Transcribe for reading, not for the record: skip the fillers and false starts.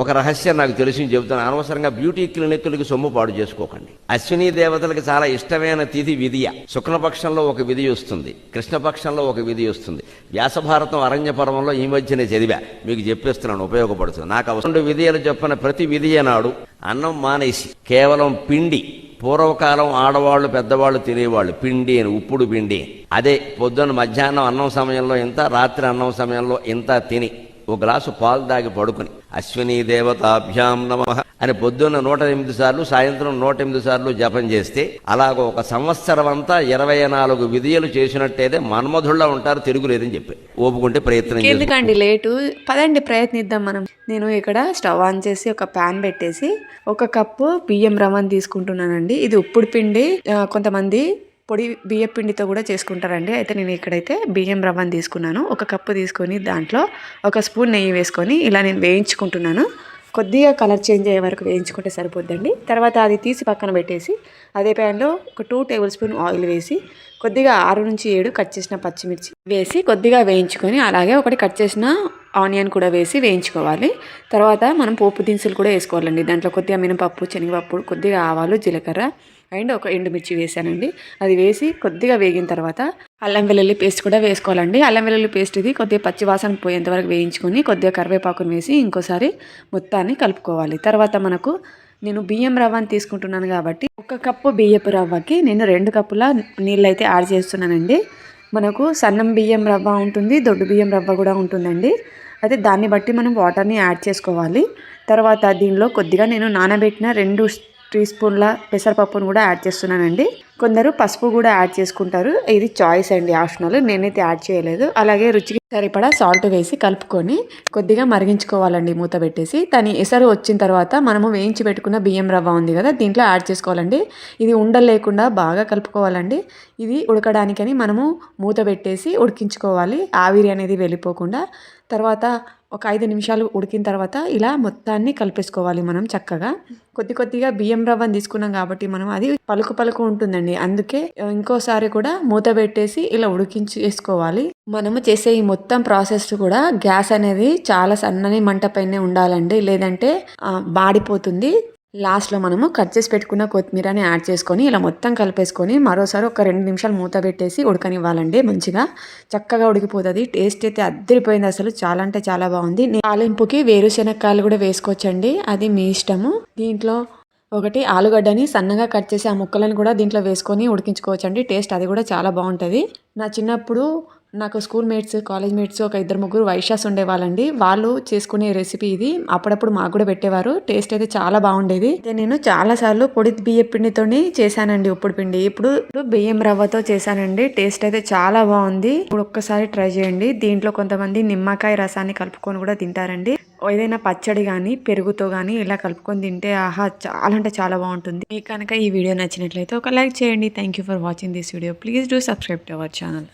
ఒక రహస్యం నాకు తెలిసి చెబుతాను. అనవసరంగా బ్యూటీ క్లినిక్లకి సొమ్ము పాడు చేసుకోకండి. అశ్విని దేవతలకు చాలా ఇష్టమైన తిథి విధియ. శుక్లపక్షంలో ఒక విధి వస్తుంది, కృష్ణపక్షంలో ఒక విధి వస్తుంది. వ్యాసభారతం అరణ్య పర్వంలో ఈ మధ్యనే చదివా, మీకు చెప్పేస్తున్నాను, ఉపయోగపడుతుంది. నాకు అవసరం విధియలు చెప్పిన ప్రతి విధియ నాడు అన్నం మానేసి కేవలం పిండి, పూర్వకాలం ఆడవాళ్ళు పెద్దవాళ్ళు తినేవాళ్ళు పిండి అని, ఉప్పుడు పిండి. అదే పొద్దున్న మధ్యాహ్నం అన్నం సమయంలో ఇంత, రాత్రి అన్నం సమయంలో ఇంత తిని ఒక గ్లాసు పాలు దాగి పడుకుని అశ్విని దేవతాభ్యాం నమః అని పొద్దున్న 108 సార్లు, సాయంత్రం 108 సార్లు జపం చేస్తే అలాగ ఒక సంవత్సరం అంతా 24 విధియలు చేసినట్టయితే మన్మధుళ్ళ ఉంటారు, తిరుగులేదని చెప్పి ఓపుకుంటే ప్రయత్నం ఎందుకండి లేటు, పదండి ప్రయత్నిద్దాం మనం. నేను ఇక్కడ స్టవ్ ఆన్ చేసి ఒక ప్యాన్ పెట్టేసి 1 కప్పు బియ్యం రవ్వని తీసుకుంటున్నానండి. ఇది ఉప్పుడు పిండి, కొంతమంది పొడి బియ్యం పిండితో కూడా చేసుకుంటారండి. అయితే నేను ఇక్కడైతే బియ్యం రవ్వని తీసుకున్నాను. 1 కప్పు తీసుకొని దాంట్లో 1 స్పూన్ నెయ్యి వేసుకొని ఇలా నేను వేయించుకుంటున్నాను. కొద్దిగా కలర్ చేంజ్ అయ్యే వరకు వేయించుకుంటే సరిపోద్దండి. తర్వాత అది తీసి పక్కన పెట్టేసి అదే ప్యాన్లో ఒక 2 టేబుల్ స్పూన్ ఆయిల్ వేసి కొద్దిగా 6 నుంచి 7 కట్ చేసిన పచ్చిమిర్చి వేసి కొద్దిగా వేయించుకొని, అలాగే ఒకటి కట్ చేసిన ఆనియన్ కూడా వేసి వేయించుకోవాలి. తర్వాత మనం పోపు దినుసులు కూడా వేసుకోవాలండి. దాంట్లో కొద్దిగా మినపప్పు, శనగపప్పు, కొద్దిగా ఆవాలు, జీలకర్ర అండ్ 1 ఎండుమిర్చి వేసానండి. అది వేసి కొద్దిగా వేగిన తర్వాత అల్లం వెల్లుల్లి పేస్ట్ కూడా వేసుకోవాలండి. అల్లం వెల్లుల్లి పేస్ట్ ఇది కొద్దిగా పచ్చివాసన పోయేంత వరకు వేయించుకొని కొద్దిగా కరివేపాకును వేసి ఇంకోసారి మొత్తాన్ని కలుపుకోవాలి. తర్వాత నేను బియ్యం రవ్వని తీసుకుంటున్నాను కాబట్టి 1 కప్పు బియ్యపు రవ్వకి నేను 2 కప్పుల నీళ్ళు అయితే యాడ్ చేస్తున్నానండి. మనకు సన్నం బియ్యం రవ్వ ఉంటుంది, దొడ్డు బియ్యం రవ్వ కూడా ఉంటుందండి. అయితే దాన్ని బట్టి మనం వాటర్ని యాడ్ చేసుకోవాలి. తర్వాత దీనిలో కొద్దిగా నేను నానబెట్టిన 2 టీ స్పూన్ల పెసరపప్పును కూడా యాడ్ చేస్తున్నానండి. కొందరు పసుపు కూడా యాడ్ చేసుకుంటారు, ఇది చాయిస్ అండి, ఆప్షనల్. నేనైతే యాడ్ చేయలేదు. అలాగే రుచికి సరిపడా సాల్ట్ వేసి కలుపుకొని కొద్దిగా మరిగించుకోవాలండి మూత పెట్టేసి. దాని ఎసరు వచ్చిన తర్వాత మనము వేయించి పెట్టుకున్న బియ్యం రవ్వ ఉంది కదా, దీంట్లో యాడ్ చేసుకోవాలండి. ఇది ఉండలు లేకుండా బాగా కలుపుకోవాలండి. ఇది ఉడకడానికని మనము మూత పెట్టేసి ఉడికించుకోవాలి, ఆవిరి అనేది వెళ్ళిపోకుండా. తర్వాత ఒక 5 నిమిషాలు ఉడికిన తర్వాత ఇలా మొత్తాన్ని కలిపేసుకోవాలి మనం చక్కగా. కొద్దిగా బియ్యం రవ్వని తీసుకున్నాం కాబట్టి మనం అది పలుకు ఉంటుందండి. అందుకే ఇంకోసారి కూడా మూత పెట్టేసి ఇలా ఉడికించేసుకోవాలి. మనము చేసే ఈ మొత్తం ప్రాసెస్ కూడా గ్యాస్ అనేది చాలా సన్నని మంట పైనే ఉండాలండి, లేదంటే మాడిపోతుంది. లాస్ట్లో మనము కట్ చేసి పెట్టుకున్న కొత్తిమీరని యాడ్ చేసుకొని ఇలా మొత్తం కలిపేసుకొని మరోసారి ఒక 2 నిమిషాలు మూత పెట్టేసి ఉడకనివ్వాలండి. మంచిగా చక్కగా ఉడికిపోతుంది. టేస్ట్ అయితే అద్దరిపోయింది, అసలు చాలా అంటే చాలా బాగుంది. తాలింపుకి వేరుశెనక్కాయలు కూడా వేసుకోవచ్చండి, అది మీ ఇష్టము. దీంట్లో ఒకటి ఆలుగడ్డని సన్నగా కట్ చేసి ఆ ముక్కలను కూడా దీంట్లో వేసుకొని ఉడికించుకోవచ్చండి. టేస్ట్ అది కూడా చాలా బాగుంటుంది. నా చిన్నప్పుడు నాకు స్కూల్ మేట్స్, కాలేజ్ మేట్స్ ఒక 2-3 వైశ్యాస్ ఉండేవాళ్ళండి. వాళ్ళు చేసుకునే రెసిపీ ఇది. అప్పుడప్పుడు మాకు కూడా పెట్టేవారు. టేస్ట్ అయితే చాలా బాగుండేది. నేను చాలాసార్లు పొడి బియ్యం పిండితోని చేశానండి ఉప్పుడు పిండి. ఇప్పుడు బియ్యం రవ్వతో చేశానండి. టేస్ట్ అయితే చాలా బాగుంది. ఇప్పుడు ఒక్కసారి ట్రై చేయండి. దీంట్లో కొంతమంది నిమ్మకాయ రసాన్ని కలుపుకొని కూడా తింటారండి. ఏదైనా పచ్చడి కానీ పెరుగుతో కానీ ఇలా కలుపుకొని తింటే ఆహా, చాలా అంటే చాలా బాగుంటుంది. మీకు కనుక ఈ వీడియో నచ్చినట్లయితే ఒక లైక్ చేయండి. Thank you for watching this video. Please do subscribe to our channel.